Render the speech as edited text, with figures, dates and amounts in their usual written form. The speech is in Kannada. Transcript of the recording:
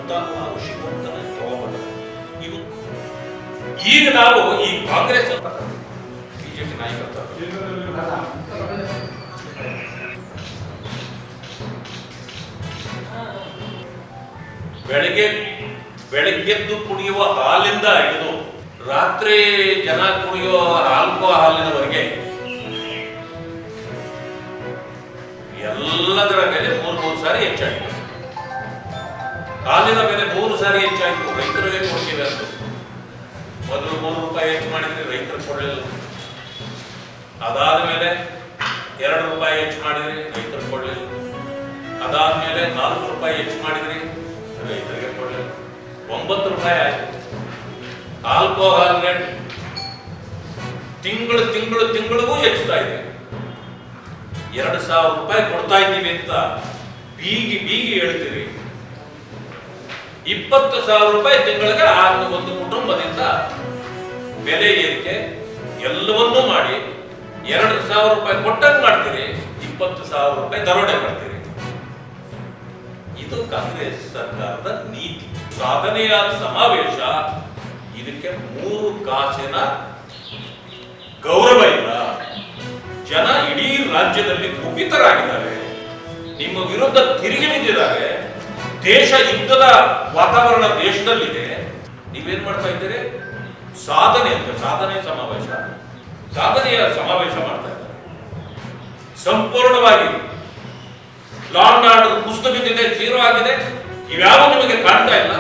ಅಂತ ಶ್ರೀಮಂತನ ತಗೊಂಡ್ಬಂದ. ಇವು ಈಗ ನಾವು ಈ ಕಾಂಗ್ರೆಸ್ ಬಿಜೆಪಿ ನಾಯಕತ್ವ ಬೆಳಗ್ಗೆದ್ದು ಕುಡಿಯುವ ಹಾಲಿಂದ ಹಿಡಿದು ರಾತ್ರಿ ಜನ ಕುಡಿಯುವ ಹಾಲಿನವರೆಗೆ ಎಲ್ಲದರ ಬೆಲೆ 3 ಸಾರಿ ಹೆಚ್ಚಾಯಿತು. ಹಾಲಿನ ಬೆಲೆ 3 ಸಾರಿ ಹೆಚ್ಚಾಯಿತು. ರೈತರಿಗೆ ಕೊಡ್ತೀವಿ ಅಂತ ಮೊದಲು 3 ರೂಪಾಯಿ ಹೆಚ್ಚು ಮಾಡಿದ್ರೆ ರೈತರು ಕೊಡಲಿಲ್ಲ. ಅದಾದ ಮೇಲೆ 2 ರೂಪಾಯಿ ಹೆಚ್ಚು ಮಾಡಿದ್ರಿ, ರೈತರು ಕೊಡಲಿಲ್ಲ. ಅದಾದ್ಮೇಲೆ 4 ರೂಪಾಯಿ ಹೆಚ್ಚು ಮಾಡಿದ್ರಿ, ರೈತರಿಗೆ ಕೊಡಲಿಲ್ಲ. 9 ರೂಪಾಯಿ ಆಯ್ತು. ಆಲ್ಕೋಹಾಲ್ ರೇಟ್ ತಿಂಗಳಿಗೂ ಹೆಚ್ಚುತ್ತಾ ಇದೆ. 2,000 ರೂಪಾಯಿ ಕೊಡ್ತಾ ಇದ್ದೀವಿ ಅಂತ ಬೀಗಿ ಹೇಳ್ತೀರಿ. 20,000 ರೂಪಾಯಿ ತಿಂಗಳಿಗೆ ಒಂದು ಕುಟುಂಬದಿಂದ ಬೆಲೆ ಏರಿಕೆ ಎಲ್ಲವನ್ನೂ ಮಾಡಿ 2,000 ರೂಪಾಯಿ ಕೊಟ್ಟಂಗೆ ಮಾಡ್ತೀರಿ, 20,000 ರೂಪಾಯಿ ದರೋಡೆ ಮಾಡ್ತೀರಿ. ಇದು ಕಾಂಗ್ರೆಸ್ ಸರ್ಕಾರದ ನೀತಿ. ಸಾಧನೆಯಾದ ಸಮಾವೇಶ ಇದಕ್ಕೆ 3 ಕಾಸಿನ ಗೌರವ ಇಲ್ಲ. ಜನ ಇಡೀ ರಾಜ್ಯದಲ್ಲಿ ಕುಪಿತರಾಗಿದ್ದಾರೆ, ನಿಮ್ಮ ವಿರುದ್ಧ ತಿರುಗಿ ನಿಂತಿದ್ದಾರೆ. ದೇಶ ಯುದ್ಧದ ವಾತಾವರಣ ದೇಶದಲ್ಲಿದೆ. ನೀವೇನ್ ಮಾಡ್ತಾ ಇದ್ದೀರಿ? ಸಾಧನೆಯ ಸಮಾವೇಶ ಮಾಡ್ತಾ ಇದ್ದಾರೆ. ಸಂಪೂರ್ಣವಾಗಿ ಲಾ ಅಂಡ್ ಆರ್ಡರ್ ಕುಸಿದು ಬಿದ್ದಿದೆ, 0 ಆಗಿದೆ. ಇವ್ಯಾವ ನಿಮಗೆ ಕಾಣ್ತಾ ಇಲ್ಲ.